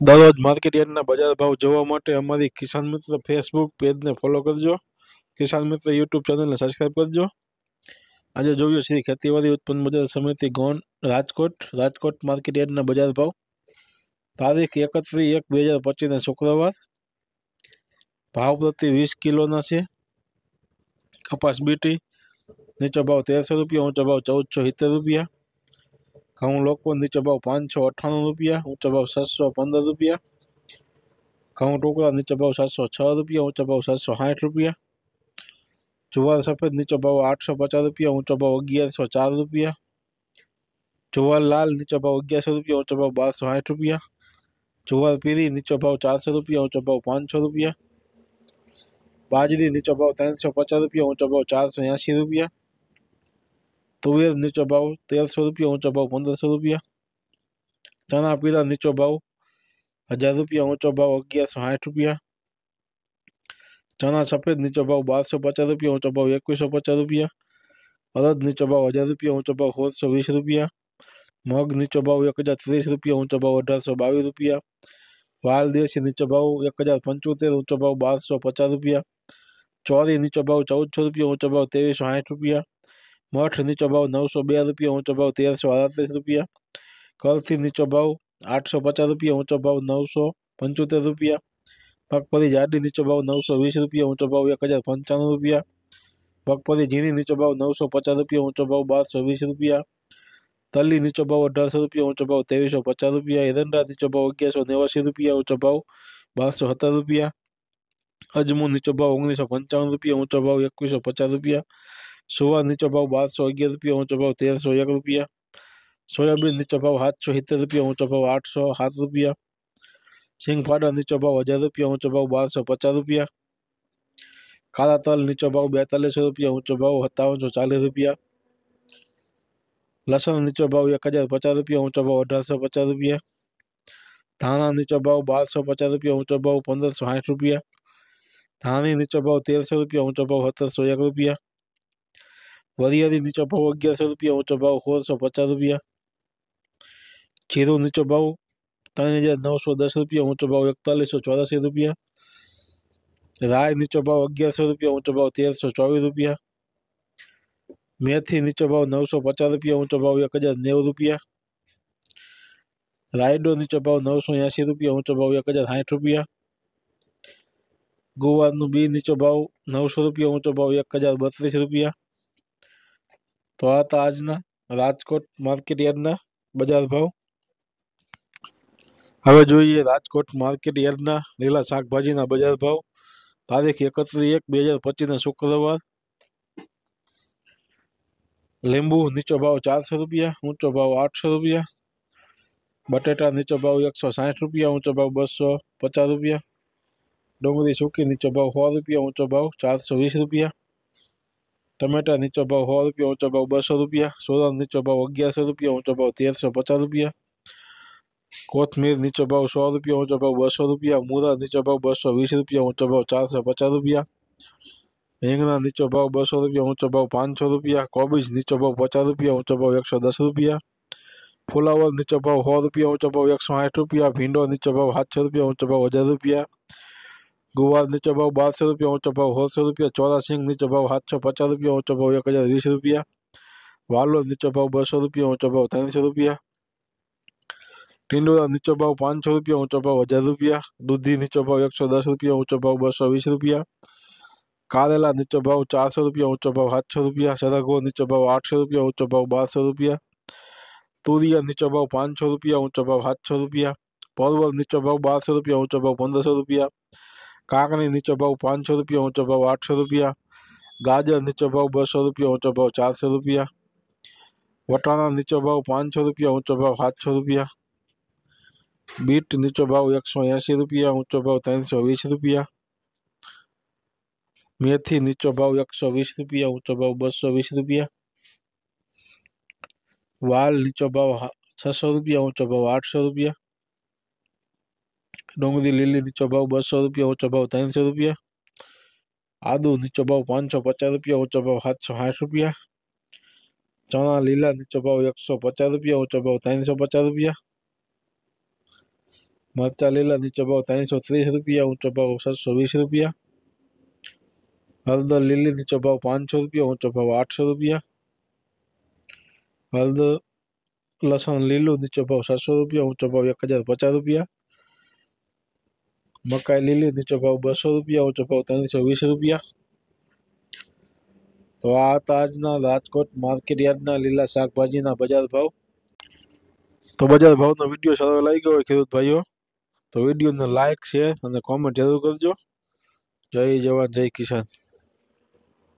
दररोज मार्केट यार्डना बजार भाव जोवा माटे अमारी किसान मित्र फेसबुक पेज ने फॉलो करजो। किसान मित्र यूट्यूब चैनल ने सब्सक्राइब करजो। आज जोईए श्री खेतीवाड़ी उत्पन्न बजार समिति गोंड राजकोट मार्केट यार्डना बजार भाव तारीख 31/1/2025 शुक्रवार। भाव प्रति 20 किलो से कपास बीटी नीचो भाव 1300 रुपया, ऊंचो भाव 1470 रुपया। घऊं लोको नीचो भाव 598 रुपया, ऊंचो भाव 715 रुपया। घऊं टोकरा नीचो भाव 706 रुपया, ऊंचो भाव 760 रुपया। जुवार सफेद नीचो भाव 850 रुपया, ऊंचो भाव 1104 रुपया। जुवार लाल नीचो भाव 1100 रुपया, ऊंचो भाव 1260 रुपया। जुवार पीली नीचो भाव 400 रुपया, ऊंचो भाव 500 रुपया। बाजरी नीचो भाव 350 रुपया, ऊंचो भाव 480 रुपया। तुवेर नीचो भाव 1300 रुपया, ऊंचो भाव 1500 रुपया। चना पीला नीचो भाव 1000 रुपया, ऊंचो भाव 1160 रुपया। चना सफेद नीचो भाव 1250 रुपया, ऊंचो भाव 2150 रुपया। अरद नीचो भाव 1000 रुपया, ऊंचो भाव 1620 रुपया। मग नीचो भाव 1030 रुपया, ऊंचो भाव 1822 रुपया। वाल देशी नीचो भाव 1075, ऊंचो भाव 1250 रुपया। चौरी नीचो भाव 1400 रुपया, ऊंचो भाव 2360 रुपया। मठ नीचो भाव 902 रुपया, ऊंचो भाव 1338 रुपया। करथी नीचो भाव 850 रुपया, ऊंचो भाव 975 रुपया। मगफली जाडी नीचो भाव 920 रुपया, ऊंचो भाव 1095 रुपया। मगफली झीणी नीचो भाव 950 रुपया, ऊंचो भाव 1220 रुपया। तली नीचो भाव 1800 रुपया, ऊंचो भाव 2350 रुपया। एरंडा नीचो भाव 1189 रुपया, ऊंचो भाव 1270 रुपया। अजमो नीचो भाव 1955 रुपया, ऊंचो भाव 2150 रुपया। सुवा नीचो भाव 1211 रुपया, ऊंचो भाव 1301 रुपया। सोयाबीन नीचो भाव 770 रुपया, ऊंचो भाव 807 रुपया। सिंगफाड़ा नीचो भाव 1000 रुपया, ऊंचो भाव 1250 रुपया। काला तल नीचो भाव 4200 रुपया, ऊंचो भाव 5740 रुपया। लसन नीचो भाव 1050 रुपया, ऊंचो भाव 1850 रुपया। धाना नीचो भाव 1250 रुपया, ऊंचो भाव 1560 रुपया। धानी नीचो भाव 1300 रुपया, ऊंचो भाव 1701 रुपया। वरियारी नीचो भाव 1100 रुपया, ऊंचो भाव 1650 रुपया। जीरो नीचो भाव 3910 रुपया, ऊंचो भाव 4184 रुपया। राय नीचो भाव 1100 रुपया, ऊंचो भाव 1324 रुपया। मेथी नीचो भाव 950 रुपया, ऊंचो भाव 1090 रुपया। रायडो नीचो भाव 980 रुपया, ऊंचो भाव 1060 रुपया। गुवार नु बी नीचो भाव 900 रुपया, ऊंचो भाव 1032 रुपया। तो आ था आजना राजकोट मार्केट यार्डना बजार भाव। हवे जोईए राजकोट मार्केट यार्डना लीला शाकभाजीना बजार भाव तारीख 31/1/2025 शुक्रवार। લીંબુ नीचो भाव 400 रुपया, ऊंचो भाव 800 रुपया। बटेटा नीचो भाव 160 रुपया, ऊंचो भाव 250 रुपया। डोंगरी सूकी नीचो भाव 100 रुपया, ऊंचो भाव 420 रुपया। टमेटा नीचो भाव 100 रुपया, ऊंचो भाव 200 रुपया। सोरन नीचो भाव 1100 रुपया, ऊंचो भाव 1350 रुपया। कोथमीर नीचो भाव 100 रुपया, ऊंचो भाव 200 रुपया। मूरा नीचो भाव 220 रुपया, ऊंचो भाव 450 रुपया। રીંગણા नीचो भाव 200 रुपया, ऊंचो भाव 500 रुपया। कोबीज नीचो भाव 50 रुपया, ऊंचो भाव 110 रुपया। फुलावर नीचो भाव 100 रुपया, ऊंचो भाव 160 रुपया। भींडो नीचो भाव 700 रुपया, ऊंचो भाव 1000 रुपया। गुवार नीचो भाव 1200 रुपया, ऊंचो भाव 1600 रुपया। चौरा सिंग नीचो भाव 750 रुपया, ऊंचो भाव 1020 रुपया। वालोर नीचो भाव 200 रुपया, ऊंचो भाव 300 रुपया। टिंडोरा नीचो भाव 500 रुपया, ऊंचो भाव 1000 रुपया। दूधी नीचो भाव 110 रुपया, ऊंचो भाव 220 रुपया। कारेला नीचो भाव 400 रुपया, ऊंचो भाव 700 रुपया। सरगो नीचो भाव 800 रुपया, ऊंचो भाव 1200 रुपया। तुरिया नीचो भाव 500 रुपया, ऊंचो भाव 700 रुपया। परवल नीचो भाव 1200 रुपया, ऊंचो भाव 1500 रुपया। काकड़ी नीचो भाव 500 रुपया, ऊंचो भाव 800 रुपया। गाजर नीचो भाव 200 रुपया, ऊंचो भाव 400 रुपया। वटाणा नीचो भाव 500 रुपया, ऊंचो भाव 700 रुपया। बीट नीचो भाव 180 रुपया, ऊंचो भाव 320 रुपया। मेथी नीचो भाव 120 रुपया, ऊंचो भाव 220 रुपया। वाल नीचो भाव 600 रुपया, ऊंचो भाव 800 रुपया। डोंगरी लीली नीचो भाव 200 रुपया, ऊंचो भाव 300 रुपया। आदू नीचो भाव 550 रुपया, ऊंचो भाव 760 रुपया। चना लीला नीचो भाव 150 रुपया, ऊंचो भाव 350 रुपया। मरचा लीला नीचो भाव 330 रुपया, ऊंचो भाव 720 रुपया। हळदर लीली नीचो भाव 500 रुपया, ऊंचो भाव 800 रुपया। हळदर लसन लीलू नीचो भाव 700 रुपया, ऊंचो भाव 1050 रुपया। मकाई लीली नीचो भाव 200 रुपया, ऊंचो भाव 320 रुपया। तो आ था आजना राजकोट मार्केट यार्डना लीला शाकभाजीना बजार भाव। तो बजार भावनो विडियो सारो लाग्यो होय खेडूत भाईओ तो विडियो ने लाइक शेर और कॉमेंट जरूर करजो। जय जवान जय किसान।